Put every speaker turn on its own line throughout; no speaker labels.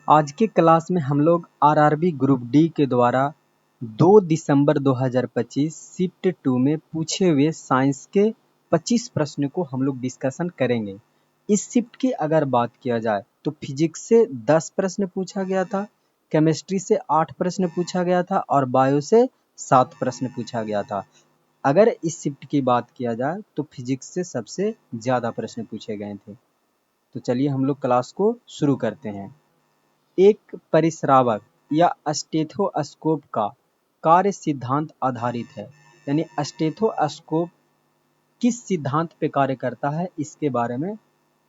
आज के क्लास में हम लोग आरआरबी ग्रुप डी के द्वारा 2 दिसंबर 2025 शिफ्ट 2 में पूछे हुए साइंस के 25 प्रश्न को हम लोग डिस्कशन करेंगे। इस शिफ्ट की अगर बात किया जाए तो फिजिक्स से 10 प्रश्न पूछा गया था, केमिस्ट्री से 8 प्रश्न पूछा गया था और बायो से 7 प्रश्न पूछा गया था। अगर इस शिफ्ट की बात किया जाए तो फिजिक्स से सबसे ज़्यादा प्रश्न पूछे गए थे। तो चलिए हम लोग क्लास को शुरू करते हैं। एक परिस्रावक या स्टेथोस्कोप का कार्य सिद्धांत आधारित है, यानी स्टेथोस्कोप किस सिद्धांत पे कार्य करता है इसके बारे में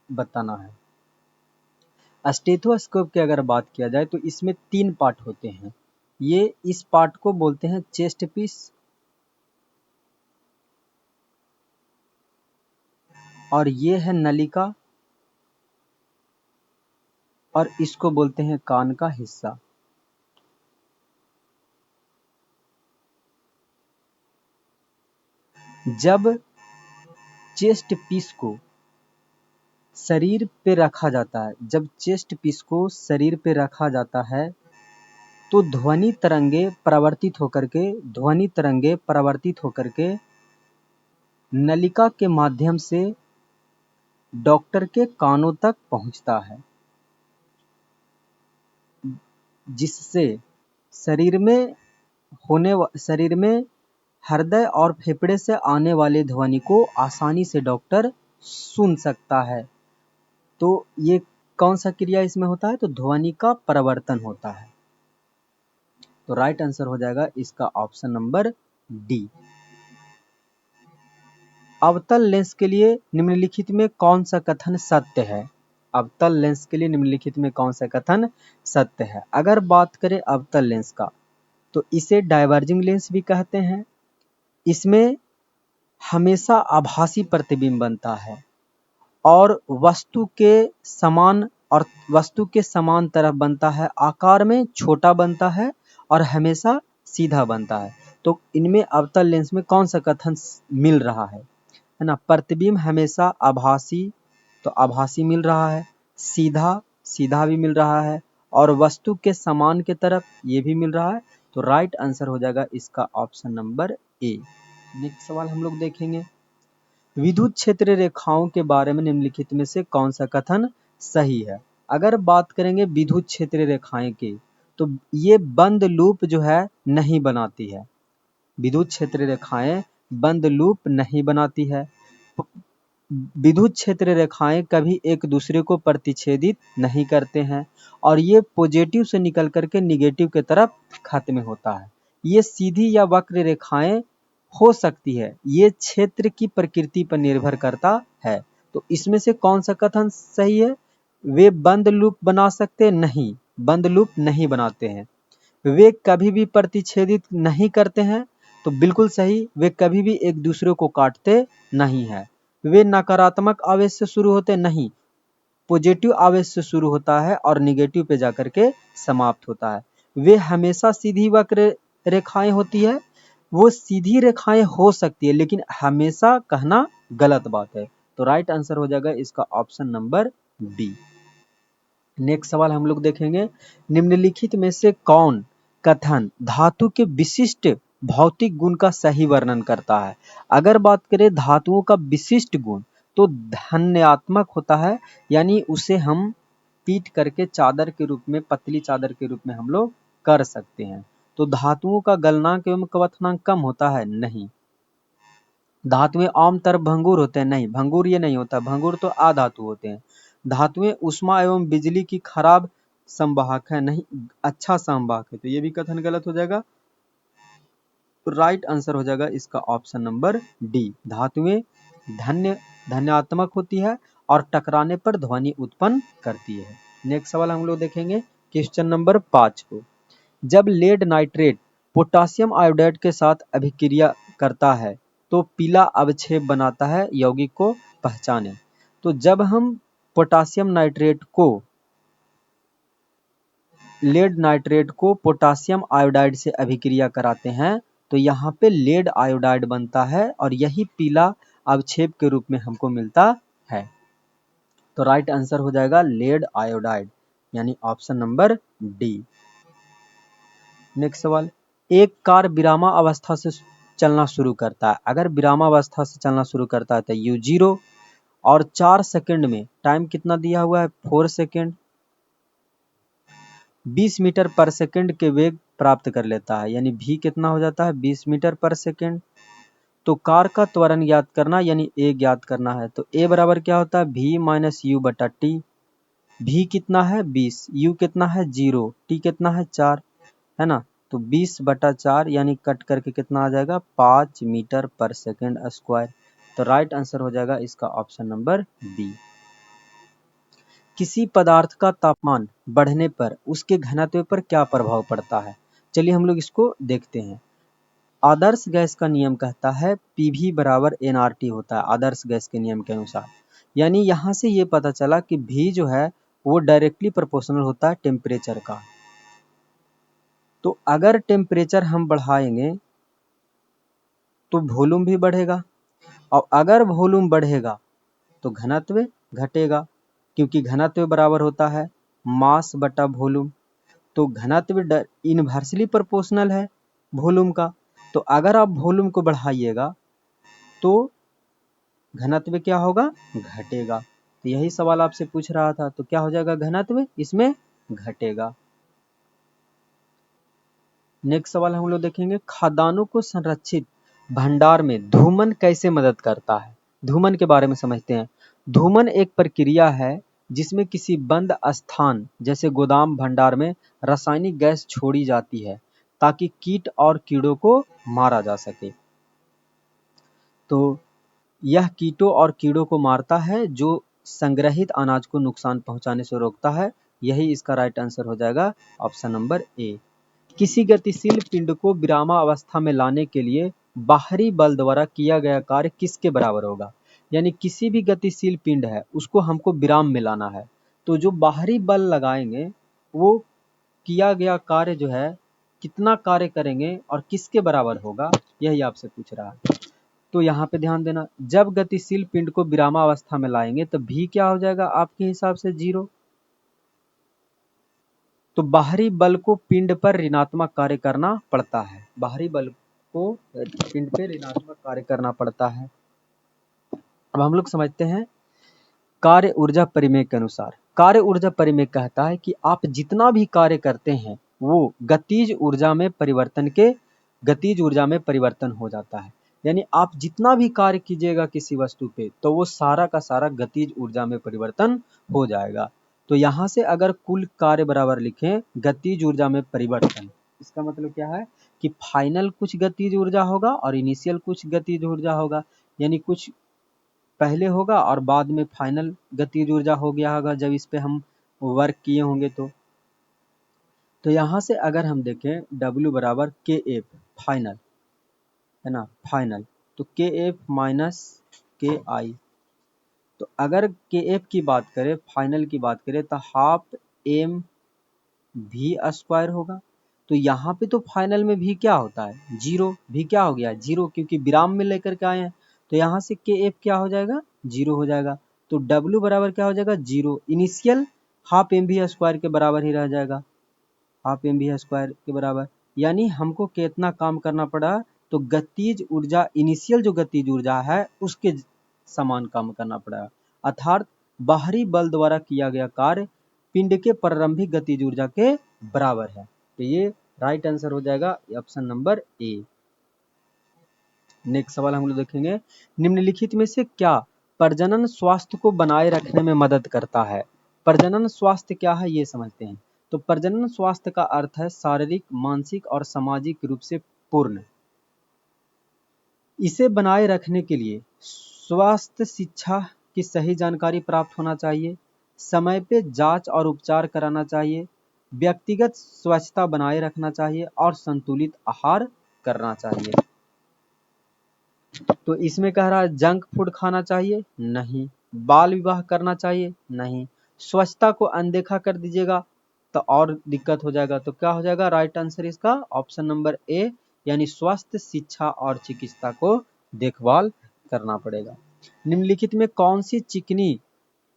बताना है। स्टेथोस्कोप की अगर बात किया जाए तो इसमें 3 पार्ट होते हैं। ये इस पार्ट को बोलते हैं चेस्ट पीस और ये है नलिका और इसको बोलते हैं कान का हिस्सा। जब चेस्ट पीस को शरीर पे रखा जाता है, जब चेस्ट पीस को शरीर पे रखा जाता है तो ध्वनि तरंगे परावर्तित होकर के नलिका के माध्यम से डॉक्टर के कानों तक पहुंचता है, जिससे शरीर में हृदय और फेफड़े से आने वाले ध्वनि को आसानी से डॉक्टर सुन सकता है। तो ये कौन सा क्रिया इसमें होता है? तो ध्वनि का परिवर्तन होता है। तो राइट आंसर हो जाएगा इसका ऑप्शन नंबर डी। अवतल लेंस के लिए निम्नलिखित में कौन सा कथन सत्य है? अवतल लेंस के लिए निम्नलिखित में कौन सा कथन सत्य है? अगर बात करें अवतल लेंस का तो इसे डाइवर्जिंग लेंस भी कहते हैं। इसमें हमेशा आभासी प्रतिबिंब बनता है और वस्तु के समान तरफ बनता है, आकार में छोटा बनता है और हमेशा सीधा बनता है। तो इनमें अवतल लेंस में कौन सा कथन मिल रहा है ना? प्रतिबिंब हमेशा आभासी, तो आभासी मिल रहा है, सीधा भी मिल रहा है और वस्तु के समान के तरफ ये भी मिल रहा है। तो राइट आंसर हो जाएगा इसका ऑप्शन नंबर ए। नेक्स्ट सवाल हम लोग देखेंगे, विद्युत क्षेत्र रेखाओं के बारे में निम्नलिखित में से कौन सा कथन सही है? अगर बात करेंगे विद्युत क्षेत्र रेखाएं की तो ये बंद लूप जो है नहीं बनाती है। विद्युत क्षेत्र रेखाएं बंद लूप नहीं बनाती है। विद्युत क्षेत्र रेखाएं कभी एक दूसरे को प्रतिच्छेदित नहीं करते हैं और ये पॉजिटिव से निकल करके निगेटिव की तरफ खत्म होता है। ये सीधी या वक्र रेखाएं हो सकती है, ये क्षेत्र की प्रकृति पर निर्भर करता है। तो इसमें से कौन सा कथन सही है? वे बंद लूप बना सकते नहीं, बंद लूप नहीं बनाते हैं। वे कभी भी प्रतिच्छेदित नहीं करते हैं, तो बिल्कुल सही, वे कभी भी एक दूसरे को काटते नहीं है। वे नकारात्मक आवेश से शुरू होते नहीं, पॉजिटिव आवेश से शुरू होता है और निगेटिव पे जाकर के समाप्त होता है। वे हमेशा सीधी वक्र रेखाएं होती है, वो सीधी रेखाएं हो सकती है लेकिन हमेशा कहना गलत बात है। तो राइट आंसर हो जाएगा इसका ऑप्शन नंबर डी। नेक्स्ट सवाल हम लोग देखेंगे, निम्नलिखित में से कौन कथन धातु के विशिष्ट भौतिक गुण का सही वर्णन करता है? अगर बात करें धातुओं का विशिष्ट गुण तो धन्यात्मक होता है, यानी उसे हम पीट करके चादर के रूप में, पतली चादर के रूप में हम लोग कर सकते हैं। तो धातुओं का गलनांक एवं क्वथनांक कम होता है? नहीं। धातुएं आमतौर भंगुर होते हैं? नहीं, भंगुर ये नहीं होता, भंगुर तो अधातु होते हैं। धातुएं उष्मा एवं बिजली की खराब संवाहक है? नहीं, अच्छा संवाहक है। तो ये भी कथन गलत हो जाएगा। राइट आंसर हो जाएगा इसका ऑप्शन नंबर डी। धातुएं धन्यात्मक होती है और टकराने पर ध्वनि उत्पन्न करती है। नेक्स्ट सवाल हम लोग देखेंगे क्वेश्चन नंबर 5 को, जब लेड नाइट्रेट पोटासियम आयोडाइड के साथ अभिक्रिया करता है तो पीला अवक्षेप बनाता है, यौगिक को पहचाने। तो जब हम पोटासियम नाइट्रेट को, लेड नाइट्रेट को पोटासियम आयोडाइड से अभिक्रिया कराते हैं तो यहाँ पे लेड आयोडाइड बनता है और यही पीला अवक्षेप के रूप में हमको मिलता है। तो राइट आंसर हो जाएगा लेड आयोडाइड। यानी ऑप्शन नंबर डी। नेक्स्ट सवाल, एक कार विरामावस्था से चलना शुरू करता है। अगर विरामावस्था से चलना शुरू करता है तो u0 और 4 सेकंड में, टाइम कितना दिया हुआ है 4 सेकंड, 20 मीटर पर सेकंड के वेग प्राप्त कर लेता है, यानी v कितना हो जाता है 20 मीटर पर सेकंड। तो कार का त्वरण ज्ञात करना यानी a ज्ञात करना है, तो a बराबर क्या होता है v माइनस यू बटा टी। v कितना है 20, u कितना है 0, t कितना है 4, है ना। तो 20 बटा 4 यानी कट करके कितना आ जाएगा 5 मीटर पर सेकंड स्क्वायर। तो राइट आंसर हो जाएगा इसका ऑप्शन नंबर बी। किसी पदार्थ का तापमान बढ़ने पर उसके घनत्व पर क्या प्रभाव पड़ता है। चलिए हम लोग इसको देखते हैं। आदर्श गैस का नियम कहता है पीवी बराबर एनआरटी होता है आदर्श गैस के नियम के अनुसार। यानी यहाँ से ये पता चला कि भी जो है वो डायरेक्टली प्रोपोर्शनल होता है टेम्परेचर का। तो अगर टेम्परेचर हम बढ़ाएंगे तो वॉल्यूम भी बढ़ेगा, और अगर वॉल्यूम बढ़ेगा तो घनत्व घटेगा, क्योंकि घनत्व बराबर होता है मास बटा वॉल्यूम। तो घनत्व इनवर्सली प्रोपोर्शनल है वॉल्यूम का। तो अगर आप वॉल्यूम को बढ़ाइएगा तो घनत्व क्या होगा घटेगा। तो यही सवाल आपसे पूछ रहा था, तो क्या हो जाएगा घनत्व इसमें घटेगा। नेक्स्ट सवाल हम लोग देखेंगे, खाद्यान्नों को संरक्षित भंडार में धूमन कैसे मदद करता है। धूमन के बारे में समझते हैं। धूमन एक प्रक्रिया है जिसमें किसी बंद स्थान जैसे गोदाम भंडार में रासायनिक गैस छोड़ी जाती है ताकि कीट और कीड़ों को मारा जा सके। तो यह कीटों और कीड़ों को मारता है जो संग्रहित अनाज को नुकसान पहुंचाने से रोकता है। यही इसका राइट आंसर हो जाएगा ऑप्शन नंबर ए। किसी गतिशील पिंड को विरामावस्था में लाने के लिए बाहरी बल द्वारा किया गया कार्य किसके बराबर होगा। यानी किसी भी गतिशील पिंड है उसको हमको विराम में लाना है, तो जो बाहरी बल लगाएंगे वो किया गया कार्य जो है कितना कार्य करेंगे और किसके बराबर होगा, यही आपसे पूछ रहा है। तो यहाँ पे ध्यान देना, जब गतिशील पिंड को विरामावस्था में लाएंगे तो भी क्या हो जाएगा आपके हिसाब से 0। तो बाहरी बल को पिंड पर ऋणात्मक कार्य करना पड़ता है, बाहरी बल को पिंड पे ऋणात्मक कार्य करना पड़ता है। अब हम लोग समझते हैं कार्य ऊर्जा परिमेय के अनुसार। कार्य ऊर्जा परिमेय कहता है कि आप जितना भी कार्य करते हैं वो गतिज ऊर्जा में परिवर्तन हो जाता है। यानी आप जितना भी कार्य कीजिएगा किसी वस्तु पे तो वो सारा का सारा गतिज ऊर्जा में परिवर्तन हो जाएगा। तो यहाँ से अगर कुल कार्य बराबर लिखें गतिज ऊर्जा में परिवर्तन, इसका मतलब क्या है कि फाइनल कुछ गतिज ऊर्जा होगा और इनिशियल कुछ गतिज ऊर्जा होगा। यानी कुछ पहले होगा और बाद में फाइनल गतिज ऊर्जा हो गया होगा जब इस पे हम वर्क किए होंगे। तो यहाँ से अगर हम देखें W बराबर के एफ फाइनल है ना, फाइनल, तो के एफ माइनस के आई। तो अगर के एफ की बात करें फाइनल की बात करें तो हाफ एम भी स्क्वायर होगा। तो यहाँ पे तो फाइनल में भी क्या होता है 0, भी क्या हो गया 0 क्योंकि विराम में लेकर के आए हैं। तो यहाँ से के एफ क्या हो जाएगा 0 हो जाएगा। तो W बराबर क्या हो जाएगा 0, इनिशियल हाफ एम भी स्क्वायर के बराबर ही रह जाएगा, हाफ एम भी स्क्वायर के बराबर। यानी हमको कितना काम करना पड़ा, तो गतिज ऊर्जा इनिशियल जो गतिज ऊर्जा है उसके समान काम करना पड़ा, अर्थात बाहरी बल द्वारा किया गया कार्य पिंड के प्रारंभिक गतिज ऊर्जा के बराबर है। तो ये राइट आंसर हो जाएगा ऑप्शन नंबर ए। नेक्स्ट सवाल हम लोग देखेंगे, निम्नलिखित में से क्या प्रजनन स्वास्थ्य को बनाए रखने में मदद करता है। प्रजनन स्वास्थ्य क्या है ये समझते हैं। तो प्रजनन स्वास्थ्य का अर्थ है शारीरिक, मानसिक और सामाजिक रूप से पूर्ण। इसे बनाए रखने के लिए स्वास्थ्य शिक्षा की सही जानकारी प्राप्त होना चाहिए, समय पे जांच और उपचार कराना चाहिए, व्यक्तिगत स्वच्छता बनाए रखना चाहिए और संतुलित आहार करना चाहिए। तो इसमें कह रहा है जंक फूड खाना चाहिए नहीं, बाल विवाह करना चाहिए नहीं, स्वच्छता को अनदेखा कर दीजिएगा तो और दिक्कत हो जाएगा। तो क्या हो जाएगा राइट आंसर इसका ऑप्शन नंबर ए, यानी स्वास्थ्य शिक्षा और चिकित्सा को देखभाल करना पड़ेगा। निम्नलिखित में कौन सी चिकनी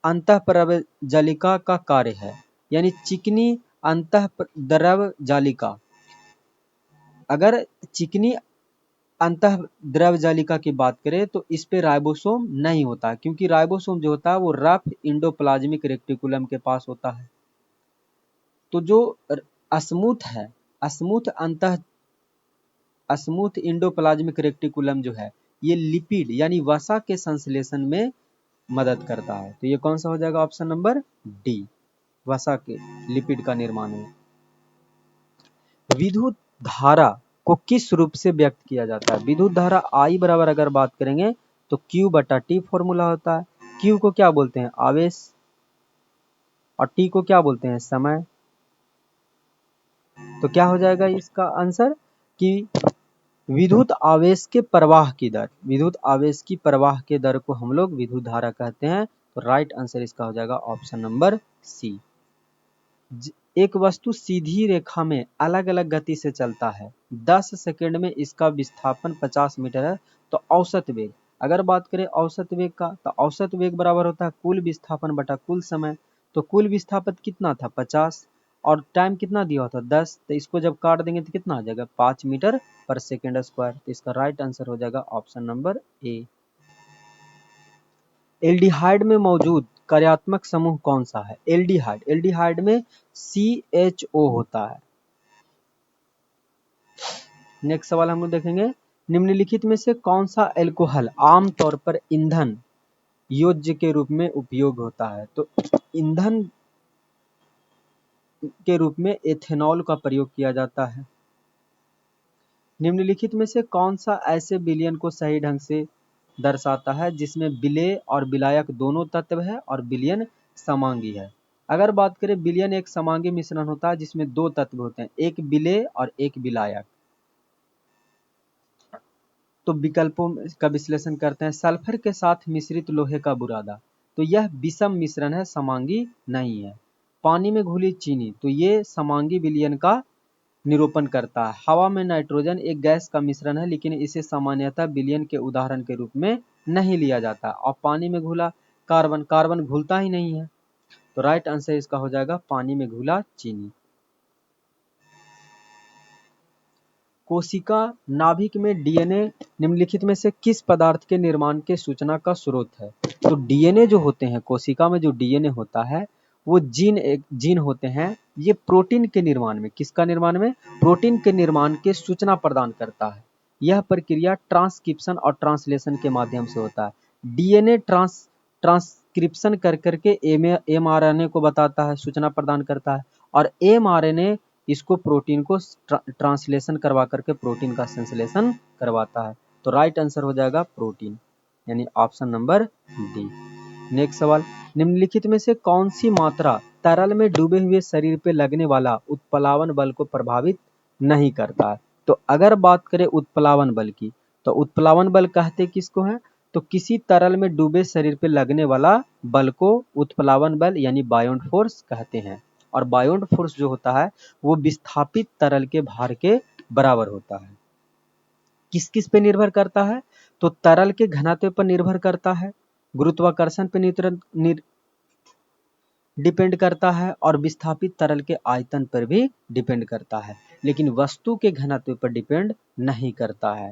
अंतःप्रवेशजलिका का कार्य है। यानी चिकनी अंतःद्रव जालिका। अगर चिकनी अंतःद्रव जालिका की बात करें तो इस पे राइबोसोम नहीं होता है, क्योंकि राइबोसोम जो होता है वो रफ इंडोप्लाज्मिक रेक्टिकुलम के पास होता है। तो जो स्मूथ है, स्मूथ इंडोप्लाज्मिक रेक्टिकुलम जो है ये लिपिड यानी वसा के संश्लेषण में मदद करता है। तो ये कौन सा हो जाएगा? ऑप्शन नंबर डी, वसा के लिपिड का निर्माण में। विद्युत धारा को किस रूप से व्यक्त किया जाता है? विद्युत धारा I बराबर अगर बात करेंगे तो Q बटा T फॉर्मूला होता है। Q को क्या बोलते हैं? आवेश, और T को क्या बोलते हैं? समय। तो क्या हो जाएगा इसका आंसर कि विद्युत आवेश के प्रवाह की दर, विद्युत आवेश की प्रवाह के दर को हम लोग विद्युत धारा कहते हैं। तो राइट आंसर इसका हो जाएगा ऑप्शन नंबर सी। एक वस्तु सीधी रेखा में अलग अलग गति से चलता है, 10 सेकंड में इसका विस्थापन 50 मीटर है, तो औसत वेग, अगर बात करें औसत वेग का, तो औसत वेग बराबर होता है कुल विस्थापन बटा कुल समय। तो कुल विस्थापन कितना था? 50, और टाइम कितना दिया हुआ था? 10। तो इसको जब काट देंगे तो कितना आ जाएगा? 5 मीटर पर सेकेंड स्क्वायर। तो इसका राइट आंसर हो जाएगा ऑप्शन नंबर ए। एल्डिहाइड में मौजूद कार्यात्मक समूह कौन सा है? एल्डिहाइड, एल्डिहाइड में CHO होता है। नेक्स्ट सवाल हम लोग देखेंगे, निम्नलिखित में से कौन सा अल्कोहल आमतौर पर ईंधन योज्य के रूप में उपयोग होता है? तो ईंधन के रूप में एथेनॉल का प्रयोग किया जाता है। निम्नलिखित में से कौन सा ऐसे विलयन को सही ढंग से दर्शाता है जिसमें विलेय और विलायक दोनों तत्व है और विलयन समांगी है? अगर बात करें, विलयन एक समांगी मिश्रण होता है जिसमें दो तत्व होते हैं, एक विलेय और एक विलायक। तो विकल्पों का विश्लेषण करते हैं। सल्फर के साथ मिश्रित लोहे का बुरादा, तो यह विषम मिश्रण है, समांगी नहीं है। पानी में घुली चीनी, तो ये समांगी विलयन का निरूपण करता है। हवा में नाइट्रोजन एक गैस का मिश्रण है, लेकिन इसे सामान्यतः विलयन के उदाहरण के रूप में नहीं लिया जाता। और पानी में घुला कार्बन, कार्बन घुलता ही नहीं है। तो राइट आंसर इसका हो जाएगा पानी में घुला चीनी। कोशिका नाभिक में डीएनए निम्नलिखित में से किस पदार्थ के निर्माण के सूचना का स्रोत है? तो डीएनए जो होते हैं, कोशिका में जो डीएनए होता है वो जीन होते हैं। ये प्रोटीन के निर्माण में, किसका निर्माण में? प्रोटीन के निर्माण के सूचना प्रदान करता है। यह प्रक्रिया ट्रांसक्रिप्शन और ट्रांसलेशन के माध्यम से होता है। डीएनए ट्रांसक्रिप्शन कर करके एमआरएनए को बताता है, सूचना प्रदान करता है, और एमआरएनए इसको प्रोटीन को ट्रांसलेशन करवा करके प्रोटीन का संश्लेषण करवाता है। तो राइट आंसर हो जाएगा प्रोटीन, यानी ऑप्शन नंबर डी। नेक्स्ट सवाल, निम्नलिखित में से कौन सी मात्रा तरल में डूबे हुए शरीर पे लगने वाला उत्प्लावन बल को प्रभावित नहीं करता है? तो अगर बात करें उत्प्लावन बल की, तो उत्प्लावन बल कहते किसको है? तो किसी तरल में डूबे शरीर पे लगने वाला बल को उत्प्लावन बल यानी बायोंट फोर्स कहते हैं। और बायोंट फोर्स जो होता है वो विस्थापित तरल के भार के बराबर होता है। किस किस पे निर्भर करता है? तो तरल के घनत्व पर निर्भर करता है, गुरुत्वाकर्षण पे डिपेंड करता है, और विस्थापित तरल के आयतन पर भी डिपेंड करता है, लेकिन वस्तु के घनत्व पर डिपेंड नहीं करता है।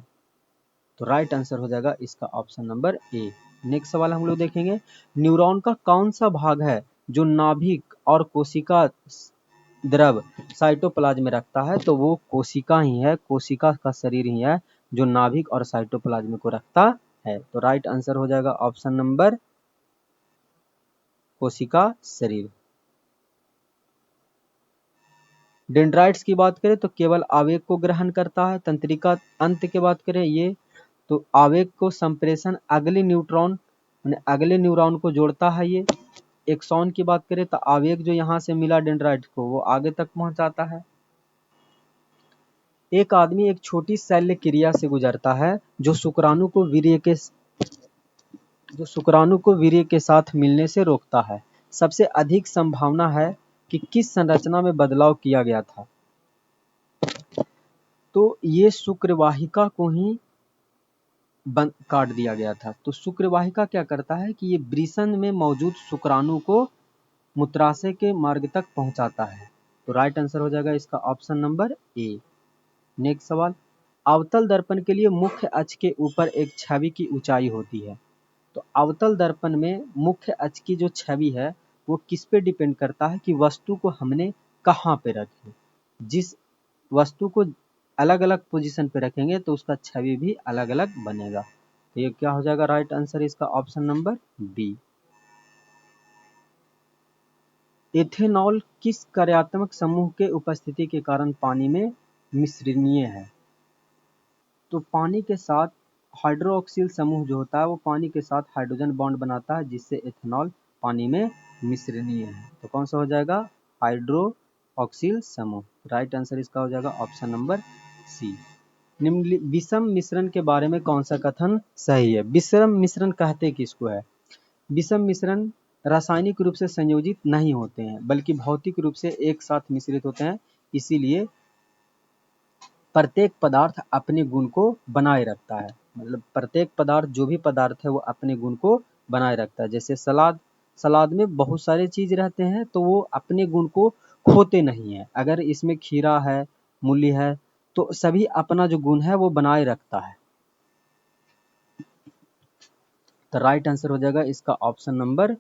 तो राइट आंसर हो जाएगा इसका ऑप्शन नंबर ए। नेक्स्ट सवाल हम लोग देखेंगे, न्यूरॉन का कौन सा भाग है जो नाभिक और कोशिका द्रव साइटोप्लाज्म में रखता है? तो वो कोशिका ही है, कोशिका का शरीर ही है जो नाभिक और साइटोप्लाज्म को रखता है। तो राइट आंसर हो जाएगा ऑप्शन नंबर कोशिका शरीर। डेंड्राइट्स की बात करें तो केवल आवेग को ग्रहण करता है। तंत्रिका अंत की बात करें ये, तो आवेग को संप्रेषण अगले न्यूरॉन को जोड़ता है ये। एक्सॉन की बात करें तो आवेग जो यहाँ से मिला डेंड्राइट को वो आगे तक पहुंचाता है। एक आदमी एक छोटी शल्य क्रिया से गुजरता है जो शुक्राणु को वीर्य के साथ मिलने से रोकता है। सबसे अधिक संभावना है कि किस संरचना में बदलाव किया गया था? तो ये शुक्रवाहिका को ही काट दिया गया था। तो शुक्रवाहिका क्या करता है कि ये वृषण में मौजूद शुक्राणु को मूत्राशय के मार्ग तक पहुंचाता है। तो राइट आंसर हो जाएगा इसका ऑप्शन नंबर ए। नेक्स्ट सवाल, अवतल दर्पण के लिए मुख्य अक्ष के ऊपर एक छवि की ऊंचाई होती है। तो अवतल दर्पण में मुख्य अक्ष की जो छवि है वो किस पे डिपेंड करता है कि वस्तु को हमने कहाँ पे रखे। जिस वस्तु को अलग अलग पोजीशन पे रखेंगे तो उसका छवि भी अलग अलग बनेगा। तो ये क्या हो जाएगा राइट आंसर इसका ऑप्शन नंबर बी। एथेनॉल किस कार्यात्मक समूह के उपस्थिति के कारण पानी में मिश्रणीय है। तो पानी के साथ हाइड्रोक्सिल समूह जो होता है वो पानी के साथ हाइड्रोजन बॉन्ड बनाता है जिससे एथेनॉल पानी में मिश्रणीय है। तो कौन सा हो जाएगा हाइड्रोक्सिल समूह। राइट आंसर इसका हो जाएगा ऑप्शन नंबर सी। विषम मिश्रण के बारे में कौन सा कथन सही है। विषम मिश्रण कहते किसको है। विषम मिश्रण रासायनिक रूप से संयोजित नहीं होते हैं बल्कि भौतिक रूप से एक साथ मिश्रित होते हैं, इसीलिए प्रत्येक पदार्थ अपने गुण को बनाए रखता है। मतलब प्रत्येक पदार्थ जो भी पदार्थ है वो अपने गुण को बनाए रखता है। जैसे सलाद में बहुत सारे चीज रहते हैं तो वो अपने गुण को खोते नहीं है। अगर इसमें खीरा है, मूली है, तो सभी अपना जो गुण है वो बनाए रखता है। तो राइट आंसर हो जाएगा इसका ऑप्शन नंबर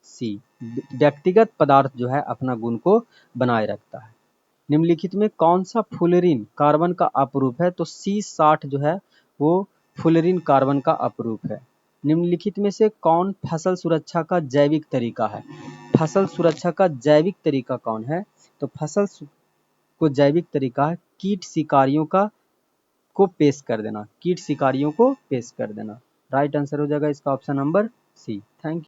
सी। व्यक्तिगत पदार्थ जो है अपना गुण को बनाए रखता है। निम्नलिखित में कौन सा फ्लोरीन कार्बन का अपरूप है। तो C60 जो है वो फ्लोरीन कार्बन का अपरूप है। निम्नलिखित में से कौन फसल सुरक्षा का जैविक तरीका है। फसल सुरक्षा का जैविक तरीका कौन है। तो फसल को जैविक तरीका है कीट शिकारियों को पेश कर देना। कीट शिकारियों को पेश कर देना। राइट आंसर हो जाएगा इसका option number C. Thank you.